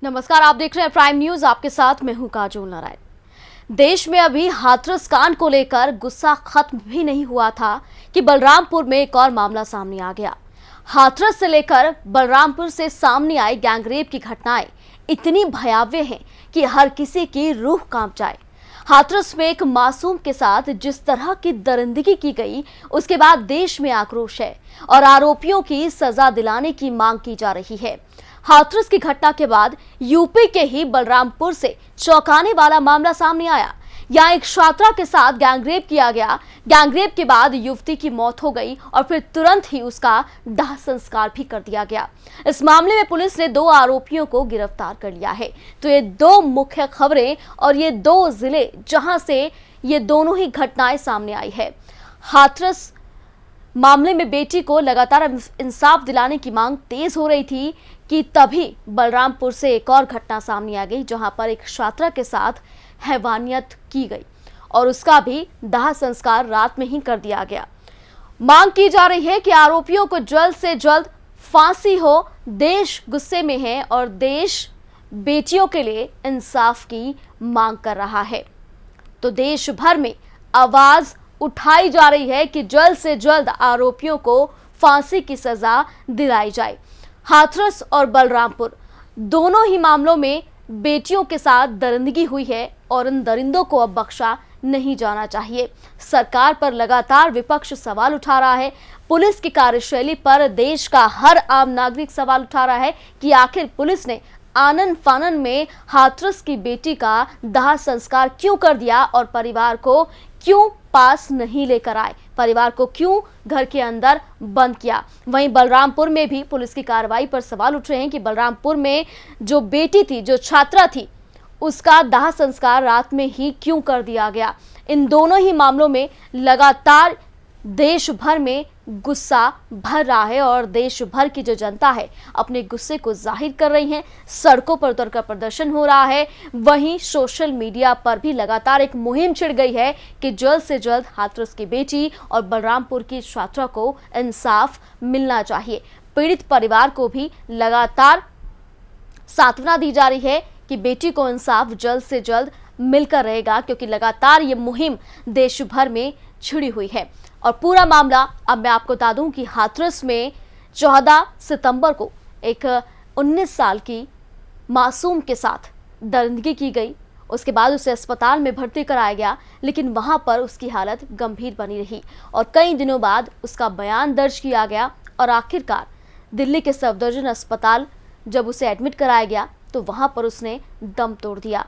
नमस्कार, आप देख रहे हैं प्राइम न्यूज। आपके साथ मैं हूं काजोल नारायण। देश में अभी हाथरस कांड को लेकर गुस्सा खत्म भी नहीं हुआ था कि बलरामपुर में एक और मामला सामने आ गया। हाथरस से लेकर बलरामपुर से सामने आई गैंगरेप की घटनाएं इतनी भयावह हैं कि हर किसी की रूह कांप जाए। हाथरस में एक मासूम के साथ जिस तरह की दरिंदगी की गई, उसके बाद देश में आक्रोश है और आरोपियों की सजा दिलाने की मांग की जा रही है। हाथरस की घटना के बाद यूपी के ही बलरामपुर से चौंकाने वाला मामला सामने आया। यहाँ एक छात्रा के साथ गैंगरेप किया गया। गैंगरेप के बाद युवती की मौत हो गई और फिर तुरंत ही उसका दाह संस्कार भी कर दिया गया। इस मामले में पुलिस ने 2 आरोपियों को गिरफ्तार कर लिया है। तो ये 2 मुख्य खबरें और ये 2 जिले जहां से ये दोनों ही घटनाएं सामने आई है। हाथरस मामले में बेटी को लगातार इंसाफ दिलाने की मांग तेज हो रही थी कि तभी बलरामपुर से एक और घटना सामने आ गई, जहां पर एक छात्रा के साथ हैवानियत की गई और उसका भी दाह संस्कार रात में ही कर दिया गया। मांग की जा रही है कि आरोपियों को जल्द से जल्द फांसी हो। देश गुस्से में है और देश बेटियों के लिए इंसाफ की मांग कर रहा है। तो देश भर में आवाज उठाई जा रही है कि जल्द से जल्द आरोपियों को फांसी की सजा दिलाई जाए। हाथरस और बलरामपुर दोनों ही मामलों में बेटियों के साथ दरिंदगी हुई है और इन दरिंदों को अब बख्शा नहीं जाना चाहिए। सरकार पर लगातार विपक्ष सवाल उठा रहा है। पुलिस की कार्यशैली पर देश का हर आम नागरिक सवाल उठा रहा है कि आखिर पुलिस ने आनन फानन में हाथरस की बेटी का दाह संस्कार क्यों कर दिया और परिवार को क्यों पास नहीं लेकर आए, परिवार को क्यों घर के अंदर बंद किया। वहीं बलरामपुर में भी पुलिस की कार्रवाई पर सवाल उठ रहे हैं कि बलरामपुर में जो बेटी थी, जो छात्रा थी, उसका दाह संस्कार रात में ही क्यों कर दिया गया। इन दोनों ही मामलों में लगातार देश भर में गुस्सा भर रहा है और देश भर की जो जनता है अपने गुस्से को जाहिर कर रही है। सड़कों पर उतरकर प्रदर्शन हो रहा है। वहीं सोशल मीडिया पर भी लगातार एक मुहिम छिड़ गई है कि जल्द से जल्द हाथरस की बेटी और बलरामपुर की छात्रा को इंसाफ मिलना चाहिए। पीड़ित परिवार को भी लगातार सांत्वना दी जा रही है कि बेटी को इंसाफ जल्द से जल्द मिलकर रहेगा, क्योंकि लगातार ये मुहिम देश भर में छिड़ी हुई है। और पूरा मामला अब मैं आपको बता दूं कि हाथरस में 14 सितंबर को एक 19 साल की मासूम के साथ दरिंदगी की गई। उसके बाद उसे अस्पताल में भर्ती कराया गया, लेकिन वहां पर उसकी हालत गंभीर बनी रही और कई दिनों बाद उसका बयान दर्ज किया गया और आखिरकार दिल्ली के सफदरजंग अस्पताल जब उसे एडमिट कराया गया तो वहां पर उसने दम तोड़ दिया।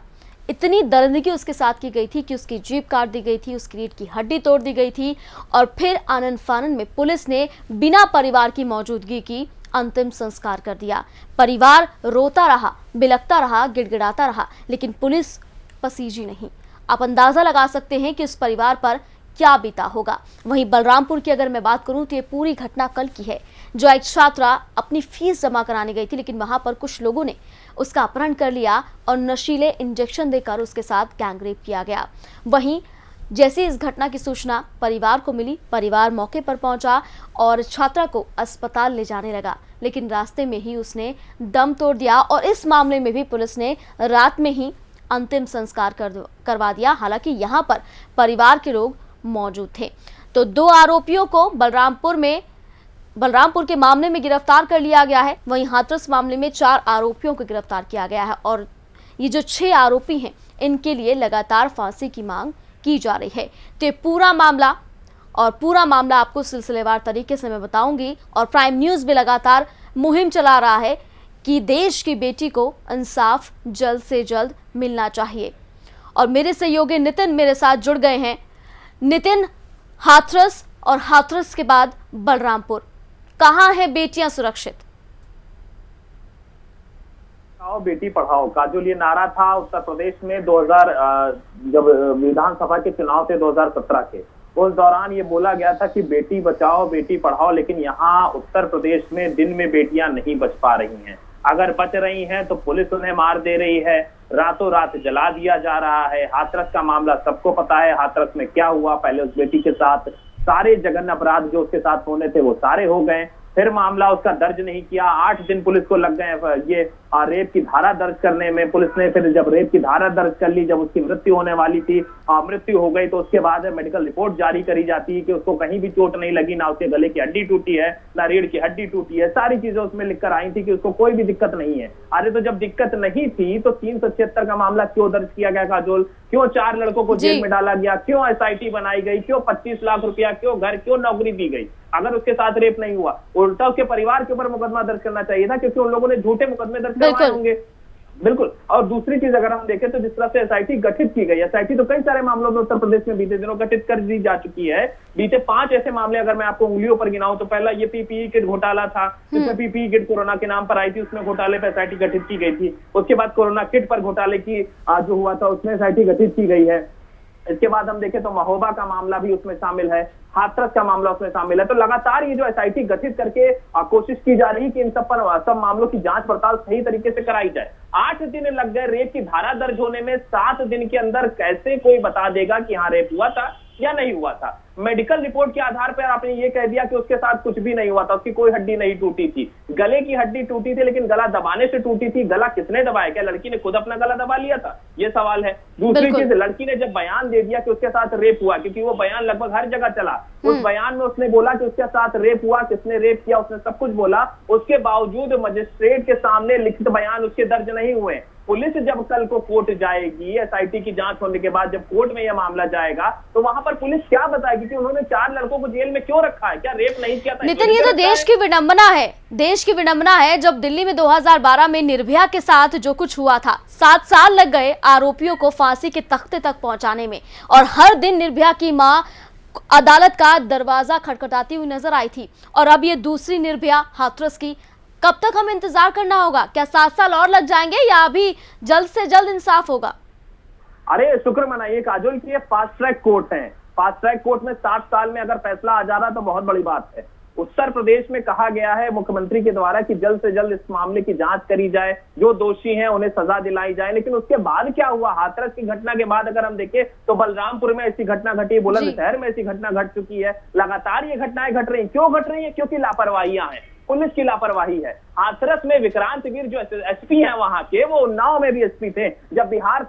इतनी दरिंदगी उसके साथ की गई थी कि उसकी जीभ काट दी गई थी, उसकी रीढ़ की हड्डी तोड़ दी गई थी और फिर आनन फानन में पुलिस ने बिना परिवार की मौजूदगी की अंतिम संस्कार कर दिया। परिवार रोता रहा, बिलखता रहा, गिड़गिड़ाता रहा, लेकिन पुलिस पसीजी नहीं। आप अंदाजा लगा सकते हैं कि उस परिवार पर क्या बीता होगा। वहीं बलरामपुर की अगर मैं बात करूं तो ये पूरी घटना कल की है, जो एक छात्रा अपनी फीस जमा कराने गई थी, लेकिन वहां पर कुछ लोगों ने उसका अपहरण कर लिया और नशीले इंजेक्शन देकर उसके साथ गैंगरेप किया गया। वहीं जैसे इस घटना की सूचना परिवार को मिली, परिवार मौके पर पहुंचा और छात्रा को अस्पताल ले जाने लगा, लेकिन रास्ते में ही उसने दम तोड़ दिया और इस मामले में भी पुलिस ने रात में ही अंतिम संस्कार करवा दिया। हालांकि यहाँ पर परिवार के लोग मौजूद थे। तो 2 आरोपियों को बलरामपुर के मामले में गिरफ्तार कर लिया गया है। वहीं हाथरस मामले में 4 आरोपियों को गिरफ्तार किया गया है और ये जो 6 आरोपी हैं, इनके लिए लगातार फांसी की मांग की जा रही है। तो ये पूरा मामला आपको सिलसिलेवार तरीके से मैं बताऊंगी और प्राइम न्यूज भी लगातार मुहिम चला रहा है कि देश की बेटी को इंसाफ जल्द से जल्द मिलना चाहिए। और मेरे सहयोगी नितिन मेरे साथ जुड़ गए हैं। नितिन, हाथरस और हाथरस के बाद बलरामपुर, कहां है बेटियां सुरक्षित? बेटी पढ़ाओ का जो ये नारा था उत्तर प्रदेश में जब विधानसभा के चुनाव थे 2017 के, उस दौरान ये बोला गया था कि बेटी बचाओ बेटी पढ़ाओ, लेकिन यहाँ उत्तर प्रदेश में दिन में बेटियां नहीं बच पा रही हैं। अगर बच रही हैं तो पुलिस उन्हें मार दे रही है, रातों रात जला दिया जा रहा है। हाथरस का मामला सबको पता है, हाथरस में क्या हुआ। पहले उस बेटी के साथ सारे जघन्य अपराध जो उसके साथ होने थे वो सारे हो गए, फिर मामला उसका दर्ज नहीं किया। 8 दिन पुलिस को लग गए ये रेप की धारा दर्ज करने में पुलिस ने, फिर जब रेप की धारा दर्ज कर ली, जब उसकी मृत्यु होने वाली थी, मृत्यु हो गई, तो उसके बाद मेडिकल रिपोर्ट जारी करी जाती है कि उसको कहीं भी चोट नहीं लगी, ना उसके गले की हड्डी टूटी है, ना रीढ़ की हड्डी टूटी है, सारी चीजें उसमें लिखकर आई थी कि उसको कोई भी दिक्कत नहीं है। अरे तो जब दिक्कत नहीं थी तो 376 का मामला क्यों दर्ज किया गया काजोल? क्यों 4 लड़कों को जेल में डाला गया? क्यों एसआईटी बनाई गई? क्यों 25 लाख रुपया, क्यों घर, क्यों नौकरी दी गई? अगर उसके साथ रेप नहीं हुआ, उल्टा उसके परिवार के ऊपर मुकदमा दर्ज करना चाहिए था, क्योंकि उन लोगों ने झूठे मुकदमे दर्ज करवाए होंगे। बिल्कुल। और दूसरी चीज अगर हम देखें तो जिस तरह से एसआईटी गठित की गई, एसआईटी तो कई सारे मामलों में उत्तर प्रदेश में बीते दिनों गठित कर दी जा चुकी है। बीते 5 ऐसे मामले अगर मैं आपको उंगलियों पर गिनाऊं तो पहला ये पीपीई किट घोटाला था, जिसमें पीपीई किट कोरोना के नाम पर आई थी, उसमें घोटाले पर एसआईटी गठित की गई थी। उसके बाद कोरोना किट पर घोटाले की जो हुआ था उसमें एसआईटी गठित की गई है। इसके बाद हम देखें तो महोबा का मामला भी उसमें शामिल है, हाथरस का मामला उसमें शामिल है। तो लगातार ये जो एसआईटी गठित करके कोशिश की जा रही है कि इन सब मामलों की जांच पड़ताल सही तरीके से कराई जाए। 8 दिन लग गए रेप की धारा दर्ज होने में, 7 दिन के अंदर कैसे कोई बता देगा कि हाँ रेप हुआ था या नहीं हुआ था? मेडिकल रिपोर्ट के आधार पर आपने ये कह दिया कि उसके साथ कुछ भी नहीं हुआ था, उसकी कोई हड्डी नहीं टूटी थी, गले की हड्डी टूटी थी, लेकिन गला दबाने से टूटी थी। गला किसने दबाया? क्या लड़की ने खुद अपना गला दबा लिया था? ये सवाल है। दूसरी चीज, लड़की ने जब बयान दे दिया कि उसके साथ रेप हुआ, क्योंकि वो बयान लगभग हर जगह चला, उस बयान में उसने बोला कि उसके साथ रेप हुआ, किसने रेप किया, उसने सब कुछ बोला। उसके बावजूद मजिस्ट्रेट के सामने लिखित बयान उसके दर्ज नहीं हुए। पुलिस जब कल को कोर्ट जाएगी, एसआईटी की जांच होने के बाद जब कोर्ट में यह मामला जाएगा, तो वहां पर पुलिस क्या बताएगी कि उन्होंने 4 लड़कों को जेल में क्यों रखा है? क्या रेप नहीं किया था? नितिन, ये तो देश की विडंबना है, देश की विडंबना है। जब दिल्ली में 2012 में निर्भया के साथ जो कुछ हुआ था, 7 साल लग गए आरोपियों को फांसी के तख्ते तक पहुंचाने में, और हर दिन निर्भया की मां अदालत का दरवाजा खटखटाती हुई नजर आई थी। और अब ये दूसरी निर्भया हाथरस की। कब तक हमें इंतजार करना होगा? क्या 7 साल और लग जाएंगे या अभी जल्द से जल्द इंसाफ होगा? अरे शुक्र मनाइए काजोल की ये फास्ट ट्रैक कोर्ट है। फास्ट ट्रैक कोर्ट में 7 साल में अगर फैसला आ जा रहा तो बहुत बड़ी बात है। उत्तर प्रदेश में कहा गया है मुख्यमंत्री के द्वारा कि जल्द से जल्द इस मामले की जांच करी जाए, जो दोषी हैं उन्हें सजा दिलाई जाए। लेकिन उसके बाद क्या हुआ? हाथरस की घटना के बाद अगर हम देखें तो बलरामपुर में ऐसी घटना घटी, बुलंदशहर में ऐसी घटना घट चुकी है। लगातार ये घटनाएं घट रही हैं। क्यों घट रही है? क्योंकि लापरवाहियां हैं, पुलिस की लापरवाही है। हाथरस में विक्रांत वीर जो एसपी हैं वहां के, वो उन्नाव में भी एसपी थे। जब बिहार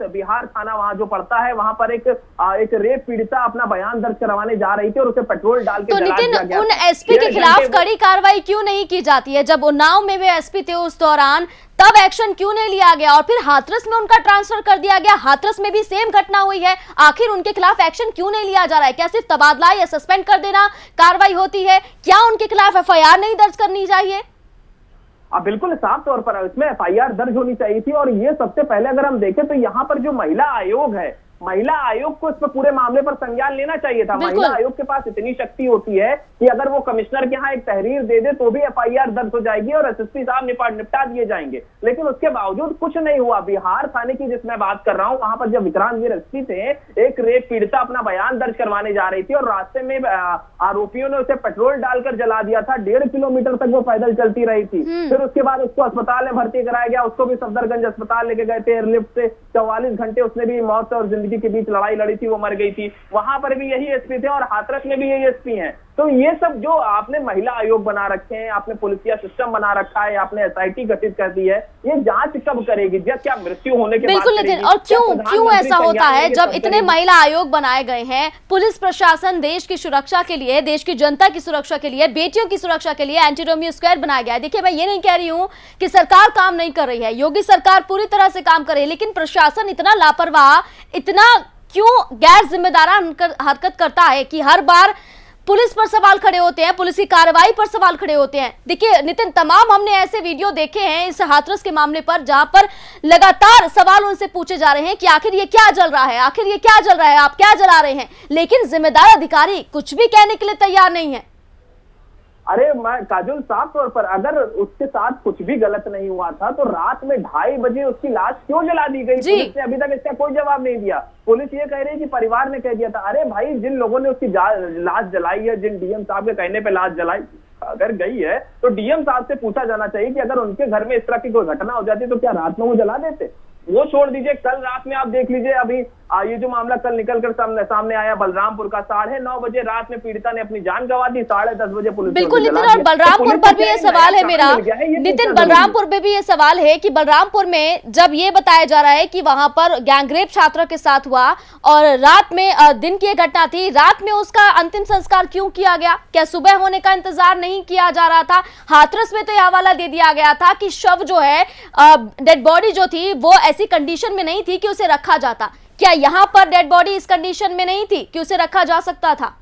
थाना वहां जो पड़ता है, वहां पर एक रेप पीड़िता अपना बयान दर्ज करवाने जा रही थी और उसे पेट्रोल डाल के जला दिया गया। उन एसपी के खिलाफ कड़ी कार्रवाई क्यों नहीं की जाती है? जब उन्नाव में वे एसपी थे उस दौरान, तब एक्शन क्यों नहीं लिया गया? और फिर हाथरस में उनका ट्रांसफर कर दिया गया, हाथरस में भी सेम घटना हुई है, आखिर उनके खिलाफ एक्शन क्यों नहीं लिया जा रहा है? क्या सिर्फ तबादला या सस्पेंड कर देना कार्रवाई होती है? क्या उनके खिलाफ एफआईआर नहीं दर्ज करनी चाहिए? बिल्कुल साफ तौर पर इसमें एफआईआर दर्ज होनी चाहिए थी। और ये सबसे पहले अगर हम देखें तो यहाँ पर जो महिला आयोग है, महिला आयोग को इस पर पूरे मामले पर संज्ञान लेना चाहिए था। महिला आयोग के पास इतनी शक्ति होती है कि अगर वो कमिश्नर के यहाँ एक तहरीर दे दे तो भी एफआईआर दर्ज हो जाएगी और एसएसपी साहब निपटा दिए जाएंगे। लेकिन उसके बावजूद कुछ नहीं हुआ। बिहार थाने की जिस मैं बात कर रहा हूँ, वहां पर जब विक्रांत वीर एसपी थे, एक रेप पीड़िता अपना बयान दर्ज करवाने जा रही थी और रास्ते में आरोपियों ने उसे पेट्रोल डालकर जला दिया था। 1.5 किलोमीटर तक वो पैदल चलती रही थी। फिर उसके बाद उसको अस्पताल में भर्ती कराया गया, उसको भी सफदरगंज अस्पताल लेके गए थे एयरलिफ्ट से। 44 घंटे उसने भी मौत और जिंदगी के बीच लड़ाई लड़ी थी, वो मर गई थी। वहां पर भी यही एसपी थे और हाथरस में भी यही एसपी हैं। तो ये सब जो आपने महिला आयोग बना रखे हैं, आपने पुलिसिया सिस्टम बना रखा है, आपने एसआईटी गठित कर दी है, ये जांच कब करेगी? जब क्या मृत्यु होने के बाद? बिल्कुल नितिन, और क्यों ऐसा होता है जब इतने महिला आयोग बनाए गए हैं? पुलिस प्रशासन देश की सुरक्षा के लिए, देश की जनता की सुरक्षा के लिए, बेटियों की सुरक्षा के लिए एंटी रोमियो स्क्वाड बनाया गया है। देखिए, मैं ये नहीं कह रही हूँ कि सरकार काम नहीं कर रही है, योगी सरकार पूरी तरह से काम कर रही है, लेकिन प्रशासन इतना लापरवाह, इतना क्यों गैर जिम्मेदाराना हरकत करता है कि हर बार पुलिस पर सवाल खड़े होते हैं, पुलिस की कार्रवाई पर सवाल खड़े होते हैं? देखिए नितिन, तमाम हमने ऐसे वीडियो देखे हैं इस हाथरस के मामले पर, जहां पर लगातार सवाल उनसे पूछे जा रहे हैं कि आखिर ये क्या जल रहा है, आखिर ये क्या जल रहा है, आप क्या जला रहे हैं? लेकिन जिम्मेदार अधिकारी कुछ भी कहने के लिए तैयार नहीं है। अरे मैं काजोल, साफ तौर पर अगर उसके साथ कुछ भी गलत नहीं हुआ था तो रात में 2:30 बजे उसकी लाश क्यों जला दी गई? पुलिस ने अभी तक इसका कोई जवाब नहीं दिया। पुलिस ये कह रही है कि परिवार ने कह दिया था। अरे भाई, जिन लोगों ने उसकी लाश जलाई है, जिन डीएम साहब के कहने पे लाश जलाई अगर गई है, तो डीएम साहब से पूछा जाना चाहिए कि अगर उनके घर में इस तरह की कोई घटना हो जाती तो क्या रात में वो जला देते? वो छोड़ दीजिए, कल रात में आप देख लीजिए, अभी ये जो मामला कल निकलकर सामने आया बलरामपुर का, 9:30 बजे रात में पीड़िता ने अपनी जान गंवा दी, 10:30 बजे पुलिस बिल्कुल नितिन, और बलरामपुर पर भी ये सवाल है मेरा नितिन, बलरामपुर में भी ये सवाल है कि बलरामपुर में जब ये बताया जा रहा है कि वहां पर गैंगरेप छात्रा के साथ हुआ और रात में दिन की घटना थी, रात में उसका अंतिम संस्कार क्यों किया गया? क्या सुबह होने का इंतजार नहीं किया जा रहा था? हाथरस में तो यह हवाला दे दिया गया था कि शव जो है, डेड बॉडी जो थी वो ऐसी कंडीशन में नहीं थी कि उसे रखा जाता। क्या यहाँ पर डेड बॉडी इस कंडीशन में नहीं थी कि उसे रखा जा सकता था?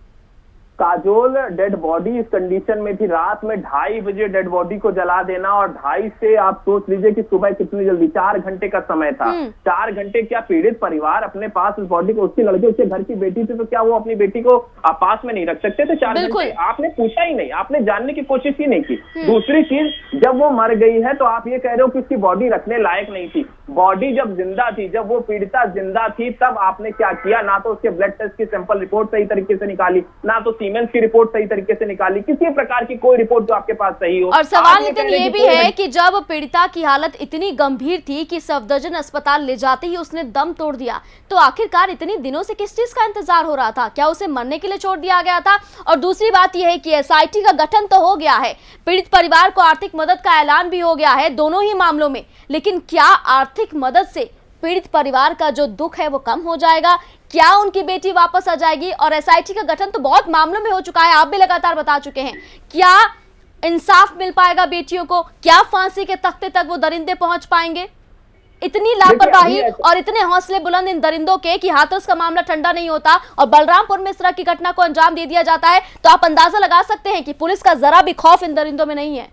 काजोल, डेड बॉडी इस कंडीशन में थी, रात में 2:30 बजे डेड बॉडी को जला देना, और 2:30 से आप सोच लीजिए कि सुबह कितनी जल्दी, 4 घंटे का समय था। 4 घंटे क्या पीड़ित परिवार अपने पास उस बॉडी को, उसकी लड़की, उसके घर की बेटी थी, तो क्या वो अपनी बेटी को पास में नहीं रख सकते थे 4 घंटे? आपने पूछा ही नहीं, आपने जानने की कोशिश ही नहीं की। दूसरी चीज, जब वो मर गई है तो आप ये कह रहे हो कि उसकी बॉडी रखने लायक नहीं थी। बॉडी जब जिंदा थी, जब वो पीड़िता जिंदा थी, तब आपने क्या किया? ना तो उसके ब्लड टेस्ट की सैंपल रिपोर्ट सही तरीके से निकाली, ना तो सीमेंस की रिपोर्ट सही तरीके से निकाली, किसी प्रकार की कोई रिपोर्ट जो आपके पास सही हो। और सवाल नितिन ये भी है कि जब पीड़िता की हालत इतनी गंभीर थी कि सफदरजंग अस्पताल ले जाते ही उसने दम तोड़ दिया, तो आखिरकार इतनी दिनों से किस चीज का इंतजार हो रहा था? क्या उसे मरने के लिए छोड़ दिया गया था? और दूसरी बात यह है कि एसआईटी का गठन तो हो गया है, पीड़ित परिवार को आर्थिक मदद का ऐलान भी हो गया है दोनों ही मामलों में, लेकिन क्या आर्थिक मदद से पीड़ित परिवार का जो दुख है वो कम हो जाएगा? क्या उनकी बेटी वापस आ जाएगी? और एसआईटी का गठन तो बहुत मामलों में हो चुका है, आप भी लगातार बता चुके हैं। क्या इंसाफ मिल पाएगा बेटियों को? क्या फांसी के तख्ते तक वो दरिंदे पहुंच पाएंगे? इतनी लापरवाही और इतने हौसले बुलंद इन दरिंदों के कि हाथरस का मामला ठंडा नहीं होता और बलरामपुर में इस तरह की घटना को अंजाम दे दिया जाता है, तो आप अंदाजा लगा सकते हैं कि पुलिस का जरा भी खौफ इन दरिंदों में नहीं है।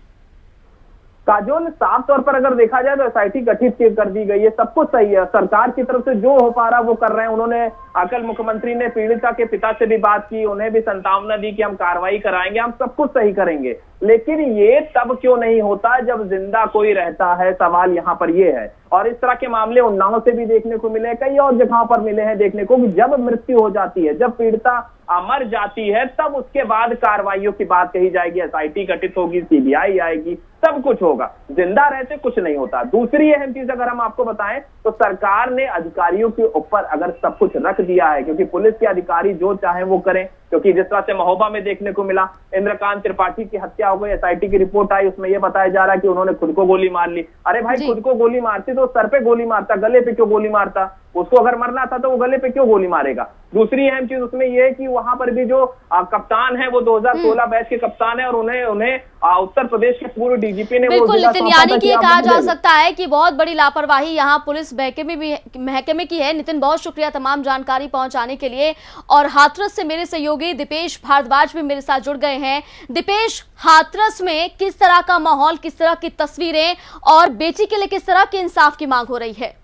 काजोल, साफ तौर पर अगर देखा जाए तो एसआईटी गठित कर दी गई है, सब कुछ सही है, सरकार की तरफ से जो हो पा रहा वो कर रहे हैं। उन्होंने कल मुख्यमंत्री ने पीड़िता के पिता से भी बात की, उन्हें भी संतावना दी कि हम कार्रवाई कराएंगे, हम सब कुछ सही करेंगे, लेकिन ये तब क्यों नहीं होता जब जिंदा कोई रहता है? सवाल यहाँ पर ये है। और इस तरह के मामले उन्नाव से भी देखने को मिले, कई और जगहों पर मिले हैं देखने को, कि जब मृत्यु हो जाती है, जब पीड़िता मर जाती है, तब उसके बाद कार्रवाइयों की बात कही जाएगी, एसआईटी गठित होगी, सीबीआई आएगी, सब कुछ होगा। जिंदा रहते कुछ नहीं होता। दूसरी अहम चीज अगर हम आपको बताएं तो सरकार ने अधिकारियों के ऊपर अगर सब कुछ रख दिया है, क्योंकि पुलिस के अधिकारी जो चाहे वो करें, क्योंकि जिस तरह से महोबा में देखने को मिला, इंद्रकांत त्रिपाठी की हत्या हो गई, एसआईटी की रिपोर्ट आई, उसमें यह बताया जा रहा है कि उन्होंने खुद को गोली मार ली। अरे भाई, खुद को गोली मारती तो सर पे गोली मारता, गले पे क्यों गोली मारता? उसको अगर मरना था तो वो गले पे क्यों गोली मारेगा? दूसरी अहम चीज उसमें यह है कि वहां पर भी जो कप्तान है वो 2016 बैच के कप्तान है, और उन्हें उत्तर प्रदेश के पूर्व डीजीपी ने बिल्कुल नितिन, यानी कि कहा जा सकता है कि बहुत बड़ी लापरवाही यहाँ पुलिस महकमे की है। नितिन, बहुत शुक्रिया तमाम जानकारी पहुंचाने के लिए। और हाथरस से मेरे सहयोगी दीपेश भारद्वाज भी मेरे साथ जुड़ गए हैं। दीपेश, हाथरस में किस तरह का माहौल, किस तरह की तस्वीरें और बेटी के लिए किस तरह के इंसाफ की मांग हो रही है?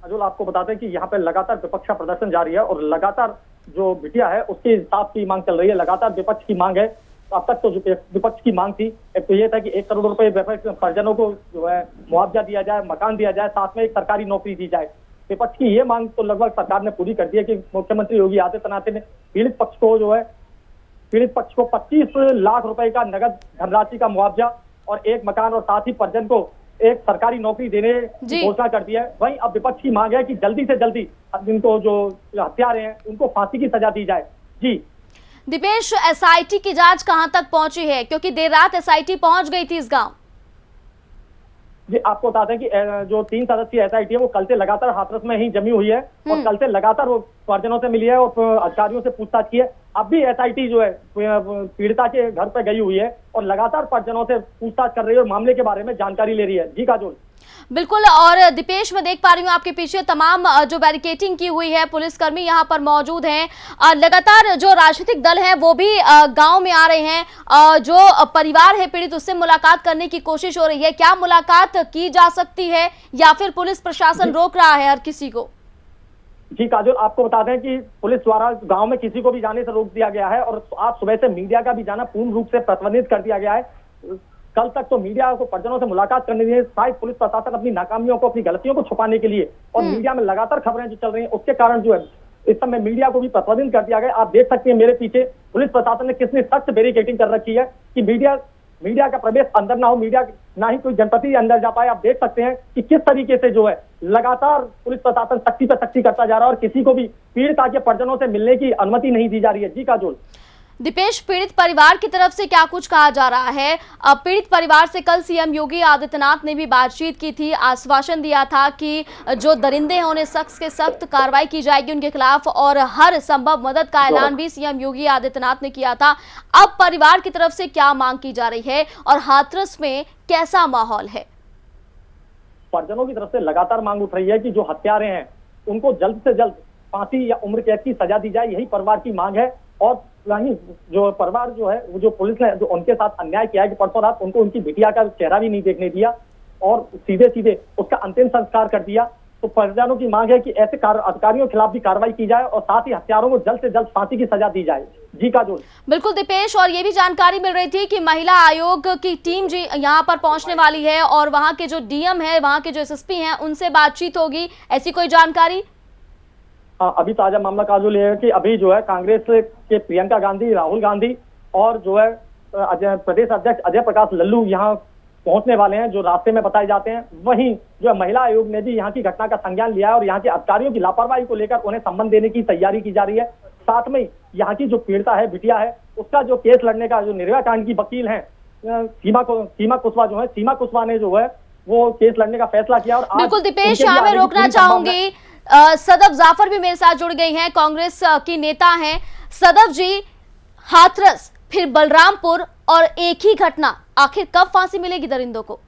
काजोल, आपको बताते हैं कि यहाँ पे लगातार विपक्ष का प्रदर्शन जारी है और लगातार जो बिटिया है उसके इंसाफ की मांग चल रही है। लगातार विपक्ष की मांग है, अब तक तो जो विपक्ष की मांग थी, एक तो ये था कि 1 करोड़ रुपए परिजनों को जो है मुआवजा दिया जाए, मकान दिया जाए, साथ में एक सरकारी नौकरी दी जाए। विपक्ष की ये मांग तो लगभग सरकार ने पूरी कर दी है कि मुख्यमंत्री योगी आदित्यनाथ ने पीड़ित पक्ष को 25 लाख रुपए का नगद धनराशि का मुआवजा और एक मकान और साथ ही परिजन को एक सरकारी नौकरी देने की घोषणा कर दी है। वहीं अब विपक्ष की मांग है कि जल्दी से जल्दी इनको जो हत्यारे हैं उनको फांसी की सजा दी जाए। जी दीपेश, एसआईटी की जांच कहां तक पहुंची है? क्योंकि देर रात एसआईटी पहुंच गई थी इस गांव। जी, आपको बताते हैं कि जो 3 सदस्यीय एसआईटी है वो कल से लगातार हाथरस में ही जमी हुई है और कल से लगातार वो परिजनों से मिली है और अधिकारियों से पूछताछ की है। अब भी एसआईटी जो है पीड़िता के घर पे गई हुई है और लगातार परिजनों से पूछताछ कर रही है और मामले के बारे में जानकारी ले रही है। जी काजोल। बिल्कुल, और दीपेश, मैं देख पा रही हूँ आपके पीछे तमाम जो बैरिकेडिंग की हुई है, पुलिसकर्मी यहाँ पर मौजूद हैं। लगातार जो राजनीतिक दल हैं वो भी गांव में आ रहे हैं। जो परिवार है पीड़ित, उससे मुलाकात करने की कोशिश हो रही है। क्या मुलाकात की जा सकती है या फिर पुलिस प्रशासन रोक रहा है हर किसी को? जी काजोल, आपको बता दें कि पुलिस द्वारा गांव में किसी को भी जाने से रोक दिया गया है और आज सुबह से मीडिया का भी जाना पूर्ण रूप से प्रतिबंधित कर दिया गया है। कल तक तो मीडिया को परिजनों से मुलाकात करने के लिए शायद पुलिस प्रशासन अपनी नाकामियों को, अपनी गलतियों को छुपाने के लिए और मीडिया में लगातार खबरें जो चल रही हैं उसके कारण जो है इस समय मीडिया को भी प्रतिबंधित कर दिया गया। आप देख सकते हैं मेरे पीछे पुलिस प्रशासन ने कितनी सख्त बैरिकेडिंग कर रखी है कि मीडिया मीडिया का प्रवेश अंदर ना हो, मीडिया ना ही कोई जनप्रतिनिधि अंदर जा पाए। आप देख सकते हैं कि किस तरीके से जो है लगातार पुलिस प्रशासन सख्ती पे सख्ती करता जा रहा है और किसी को भी पीड़िता के परिजनों से मिलने की अनुमति नहीं दी जा रही है। जी काजोल। दीपेश, पीड़ित परिवार की तरफ से क्या कुछ कहा जा रहा है? अब पीड़ित परिवार से कल सीएम योगी आदित्यनाथ ने भी बातचीत की थी, आश्वासन दिया था कि जो दरिंदे हैं उन्हें सख्त से सख्त कार्रवाई की जाएगी उनके खिलाफ, और हर संभव मदद का ऐलान भी सीएम योगी आदित्यनाथ ने किया था। अब परिवार की तरफ से क्या मांग की जा रही है और हाथरस में कैसा माहौल है? परिजनों की तरफ से लगातार मांग उठ रही है कि जो हत्यारे हैं उनको जल्द से जल्द फांसी या उम्र कैद की सजा दी जाए, यही परिवार की मांग है। और वहीं जो परिवार जो है, वो जो पुलिस ने जो उनके साथ अन्याय किया है कि परसों रात उनको उनकी बिटिया का चेहरा भी नहीं देखने दिया और सीधे सीधे उसका अंतिम संस्कार कर दिया, तो परिजनों की मांग है कि ऐसे अधिकारियों के खिलाफ भी कार्रवाई की जाए और साथ ही हत्यारों को जल्द से जल्द फांसी की सजा दी जाए। जी काजोल। बिल्कुल दीपेश, और ये भी जानकारी मिल रही थी कि महिला आयोग की टीम जी यहाँ पर पहुंचने वाली है और वहां के जो डीएम है, वहां के जो एसएसपी हैं, उनसे बातचीत होगी, ऐसी कोई जानकारी? अभी ताजा मामला काजोल ये है कि अभी जो है कांग्रेस के प्रियंका गांधी, राहुल गांधी और जो है प्रदेश अध्यक्ष अजय प्रकाश लल्लू यहाँ पहुंचने वाले हैं, जो रास्ते में बताए जाते हैं। वहीं जो है महिला आयोग ने भी यहाँ की घटना का संज्ञान लिया है और यहाँ के अधिकारियों की लापरवाही को लेकर उन्हें सम्मन देने की तैयारी की जा रही है। साथ में यहाँ की जो पीड़िता है, बिटिया है, उसका जो केस लड़ने का जो निर्भया कांड की वकील है सीमा कुशवाहा जो है, सीमा कुशवाहा ने जो है वो केस लड़ने का फैसला किया। और बिल्कुल दीपेश, यहाँ मैं रोकना चाहूंगी, सदफ जाफर भी मेरे साथ जुड़ गई हैं, कांग्रेस की नेता हैं। सदफ जी, हाथरस फिर बलरामपुर और एक ही घटना, आखिर कब फांसी मिलेगी दरिंदों को?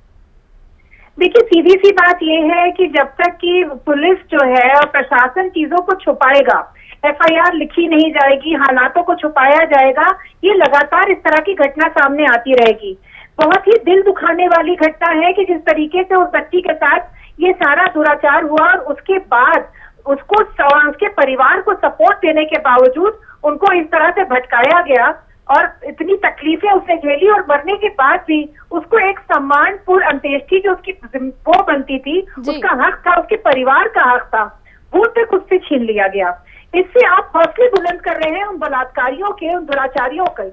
देखिए, सीधी सी बात यह है कि जब तक कि पुलिस जो है और प्रशासन चीजों को छुपाएगा, एफआईआर लिखी नहीं जाएगी, हालातों को छुपाया जाएगा, ये लगातार इस तरह की घटना सामने आती रहेगी। बहुत ही दिल दुखाने वाली घटना है कि जिस तरीके से उस बच्ची के साथ ये सारा दुराचार हुआ और उसके बाद उसको उसके परिवार को सपोर्ट देने के बावजूद उनको इस तरह से भटकाया गया और इतनी तकलीफें उसने झेली और मरने के बाद भी उसको एक सम्मानपूर्ण अंत्येष्टि जो उसकी वो बनती थी, उसका हक था, उसके परिवार का हक था, वो तक उससे छीन लिया गया। इससे आप हौसले बुलंद कर रहे हैं उन बलात्कारियों के, उन दुराचारियों के।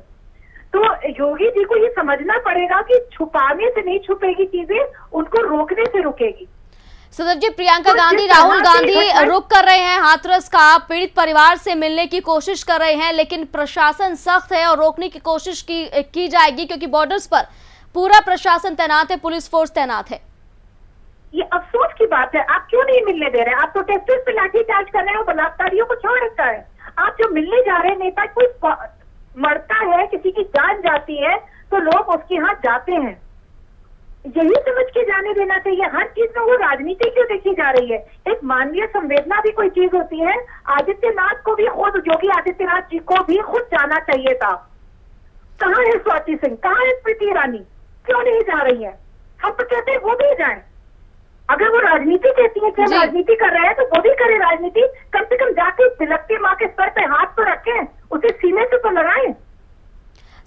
तो योगी जी को ये समझना पड़ेगा कि छुपाने से नहीं छुपेगी चीजें, उनको रोकने से रुकेगी। सदफ जी, प्रियंका गांधी, राहुल गांधी रुक कर रहे हैं हाथरस का, पीड़ित परिवार से मिलने की कोशिश कर रहे हैं, लेकिन प्रशासन सख्त है और रोकने की कोशिश की जाएगी क्योंकि बॉर्डर्स पर पूरा प्रशासन तैनात है, पुलिस फोर्स तैनात है। ये अफसोस की बात है, आप क्यों नहीं मिलने दे रहे हैं? आप प्रोटेस्टर्स पे लाठीचार्ज कर रहे हैं और बलात्कारियों को छोड़ रखा है। आप जो मिलने जा रहे हैं, नेता कोई मरता है, किसी की जान जाती है तो लोग उसके यहाँ जाते हैं, यही समझ के जाने देना चाहिए। हर चीज में वो राजनीति क्यों देखी जा रही है? एक मानवीय संवेदना भी कोई चीज होती है। आदित्यनाथ को भी, खुद योगी आदित्यनाथ जी को भी खुद जाना चाहिए था। कहाँ है स्वाति सिंह, कहाँ है स्मृति ईरानी, क्यों नहीं जा रही है? हम तो कहते हैं वो भी जाए। अगर वो राजनीति कहती है कि हम राजनीति कर रहे हैं तो वो भी करे राजनीति। कम से कम जाके तिलकती माँ के सर पे हाथ तो रखें, उसे सीने से तो लगाएं।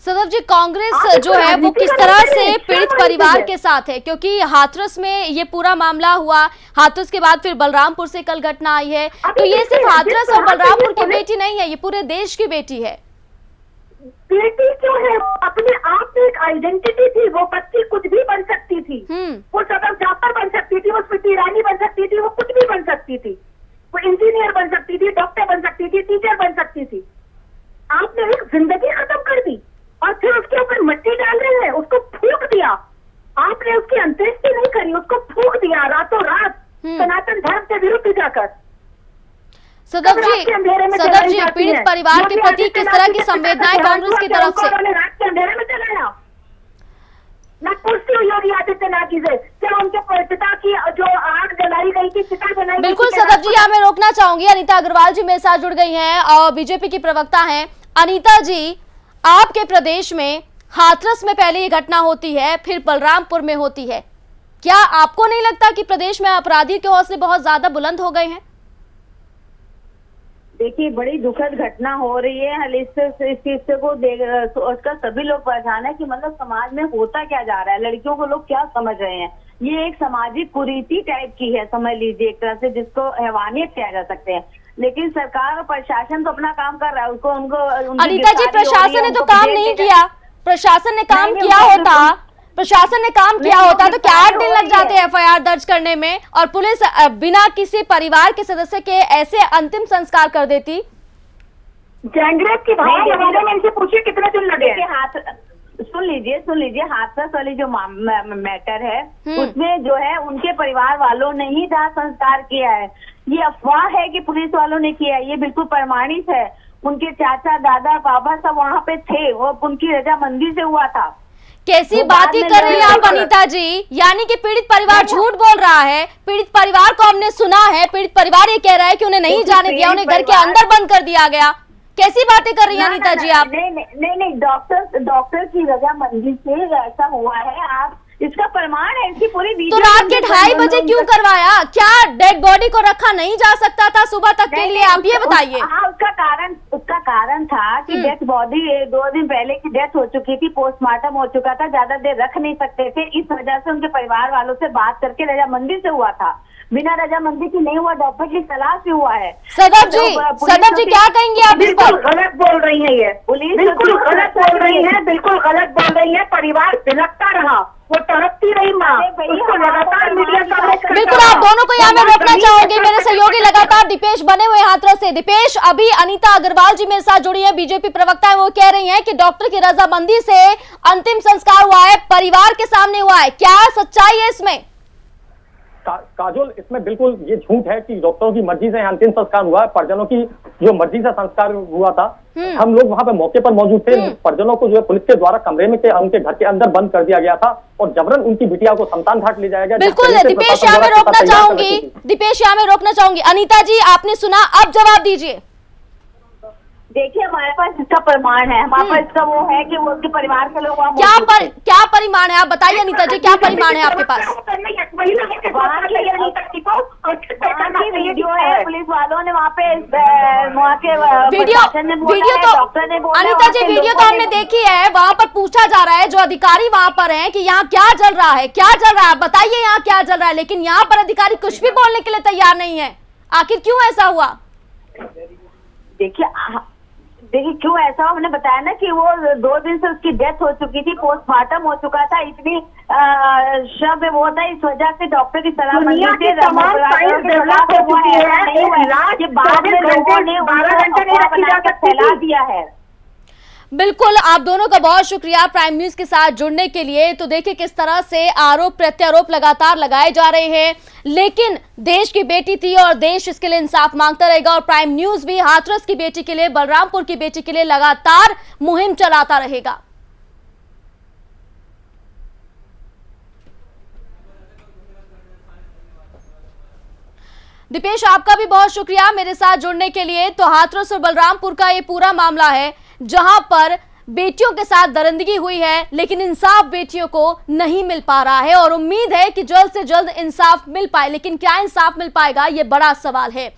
सदफ जी, कांग्रेस जो है वो किस तरह से पीड़ित परिवार के साथ है? क्योंकि हाथरस में ये पूरा मामला हुआ, हाथरस के बाद फिर बलरामपुर से कल घटना आई है, तो ये सिर्फ हाथरस और बलरामपुर की बेटी नहीं है, ये पूरे देश की बेटी है। बेटी क्यों है? अपने आप में एक आइडेंटिटी थी। वो बच्ची कुछ भी बन सकती थी, वो सदफ जाफर बन सकती थी, वो स्मृति ईरानी बन सकती थी, वो कुछ भी बन सकती थी, वो इंजीनियर बन सकती थी, डॉक्टर बन सकती थी, टीचर बन सकती थी। आपने एक जिंदगी खत्म कर दी और फिर उसके ऊपर मिट्टी डाल रहे हैं, उसको फूंक दिया। आपने उसकी अंत्येष्टि नहीं करी, उसको फूंक दिया रातों रात सनातन धर्म के विरुद्ध जाकर। सदफ जी, पीड़ित परिवार के प्रति किस तरह की संवेदनाएं कांग्रेस की तरफ से? रात के अंधेरे में चलाया। मैं पूछती हूँ योगी आदित्यनाथ जी से, क्या उनके पिता की जो आग जलाई गई थी, चिता जलाई? बिल्कुल सदफ जी, यहाँ मैं रोकना चाहूंगी। अनीता अग्रवाल जी मेरे साथ जुड़ गई हैं और बीजेपी की प्रवक्ता हैं। अनीता जी, आपके प्रदेश में हाथरस में पहले ये घटना होती है, फिर बलरामपुर में होती है, क्या आपको नहीं लगता कि प्रदेश में अपराधी के हौसले बहुत ज्यादा बुलंद हो गए हैं? देखिए, बड़ी दुखद घटना हो रही है। इस किस्से को देख उसका सभी लोग परेशान है कि मतलब समाज में होता क्या जा रहा है, लड़कियों को लोग क्या समझ रहे हैं। ये एक सामाजिक कुरीति टाइप की है, समझ लीजिए एक तरह से, जिसको हैवानियत कहा जा सकते हैं। लेकिन सरकार और प्रशासन तो अपना काम कर रहा है, उनको अनीता जी, प्रशासन ने तो काम नहीं किया, प्रशासन ने काम नहीं, किया वो होता, प्रशासन ने काम किया नहीं, होता तो क्या 8 दिन हो लग रही जाते है। एफआईआर दर्ज करने में, और पुलिस बिना किसी परिवार के सदस्य के ऐसे अंतिम संस्कार कर देती। गैंगरेप की नहीं, बात में इनसे पूछिए कितने दिन लगे देखिए, सुन लीजिए, हाथरस वाली जो मैटर है हम्म। उसमें जो है उनके परिवार वालों ने ही दाह संस्कार किया है। ये अफवाह है कि पुलिस वालों ने किया है, ये बिल्कुल प्रमाणित है। उनके चाचा, दादा, पापा सब वहाँ पे थे, वो उनकी रजामंदी से हुआ था। कैसी वो बातें बाद में कर रही हैं आप लड़के- अनीता जी? यानी कि पीड़ित परिवार झूठ बोल रहा है। पीड़ित परिवार को हमने सुना है, पीड़ित परिवार ये कह रहा है कि उन्हें नहीं देखिए, जाने दिया, उन्हें घर के परिवार- अंदर बंद कर दिया गया। कैसी बातें कर रही हैं अनीता जी आप? नहीं, डॉक्टर की रजामंदी से ऐसा हुआ है। आप इसका प्रमाण है, इसकी पूरी तो वीडियो रात के 2:30 बजे क्यों करवाया? क्या डेड बॉडी को रखा नहीं जा सकता था सुबह तक के लिए? आप ये बताइए। हाँ, उसका कारण था कि डेथ बॉडी 2 दिन पहले की डेथ हो चुकी थी, पोस्टमार्टम हो चुका था, ज्यादा देर रख नहीं सकते थे, इस वजह से उनके परिवार वालों से बात करके रजामंदी से हुआ था। बिना रजामंदी की नहीं हुआ, डॉक्टर की सलाह से हुआ है। सदब जी क्या कहेंगे आप इस पर? बिल्कुल गलत बोल रही है ये, पुलिस बिल्कुल गलत बोल रही है, बिल्कुल गलत बोल रही है। परिवार बिलखता रहा, वो तड़पती रही माँ, अरे भैया, उसको लगातार मीडिया कवरेज करता बिल्कुल, रहा। आप दोनों को यहाँ मैं वो रोकना जमीन चाहूंगी। पे मेरे सहयोगी लगातार दीपेश बने हुए हाथरस से। दीपेश, अभी अनीता अग्रवाल जी मेरे साथ जुड़ी है, बीजेपी प्रवक्ता है, वो कह रही हैं कि डॉक्टर की रजामंदी से अंतिम संस्कार हुआ है, परिवार के सामने हुआ है। क्या सच्चाई है इसमें? काजोल, इसमें बिल्कुल ये झूठ है कि डॉक्टरों की मर्जी से अंतिम संस्कार हुआ है। परिजनों की जो मर्जी से संस्कार हुआ था, हम लोग वहां पे मौके पर मौजूद थे। परिजनों को जो है पुलिस के द्वारा कमरे में उनके घर के अंदर बंद कर दिया गया था और जबरन उनकी बिटिया को शमशान घाट ले जाया गया। बिल्कुल दीपेश, यहाँ मैं रोकना चाहूंगी। दीपेश, यहाँ मैं रोकना चाहूंगी। अनीता जी, आपने सुना, अब जवाब दीजिए। देखिए, हमारे पास इसका प्रमाण है, हमारे पास इसका वो है कि वो उसके परिवार के लोग वहाँ क्या मौजूद थे। क्या परिमाण है? आप बताइए अनीता जी, क्या परिमाण है आपके पास? वहाँ की वीडियो है, पुलिस वालों ने वहाँ पे वहाँ के वीडियो प्रशासन ने बोला है, तो डॉक्टर ने बोला, अनीता वहाँ जी के वीडियो लोगों तो ने हमने देखी है। वहाँ पर पूछा जा रहा है, जो अधिकारी वहाँ पर हैं, कि यहाँ क्या चल रहा है, क्या चल रहा है, बताइए यहाँ क्या चल रहा है। लेकिन यहाँ पर अधिकारी कुछ भी बोलने के लिए तैयार नहीं है। आखिर क्यों ऐसा हुआ? देखिए क्यों ऐसा हुआ, हमने बताया ना कि वो 2 दिन से उसकी डेथ हो चुकी थी, पोस्टमार्टम हो चुका था, इतनी शव वो था, इस वजह से डॉक्टर की सलाह दुनिया की तमाम साइंस डेवलप हो चुकी है। लास्ट ये बाद में लोगों ने 12 घंटे नहीं रखी जा सकती फैला थी। दिया है। बिल्कुल, आप दोनों का बहुत शुक्रिया प्राइम न्यूज के साथ जुड़ने के लिए। तो देखिए किस तरह से आरोप प्रत्यारोप लगातार लगाए जा रहे हैं, लेकिन देश की बेटी थी और देश इसके लिए इंसाफ मांगता रहेगा। और प्राइम न्यूज भी हाथरस की बेटी के लिए, बलरामपुर की बेटी के लिए लगातार मुहिम चलाता रहेगा। दीपेश, आपका भी बहुत शुक्रिया मेरे साथ जुड़ने के लिए। तो हाथरस और बलरामपुर का ये पूरा मामला है, जहां पर बेटियों के साथ दरिंदगी हुई है, लेकिन इंसाफ बेटियों को नहीं मिल पा रहा है। और उम्मीद है कि जल्द से जल्द इंसाफ मिल पाए, लेकिन क्या इंसाफ मिल पाएगा, ये बड़ा सवाल है।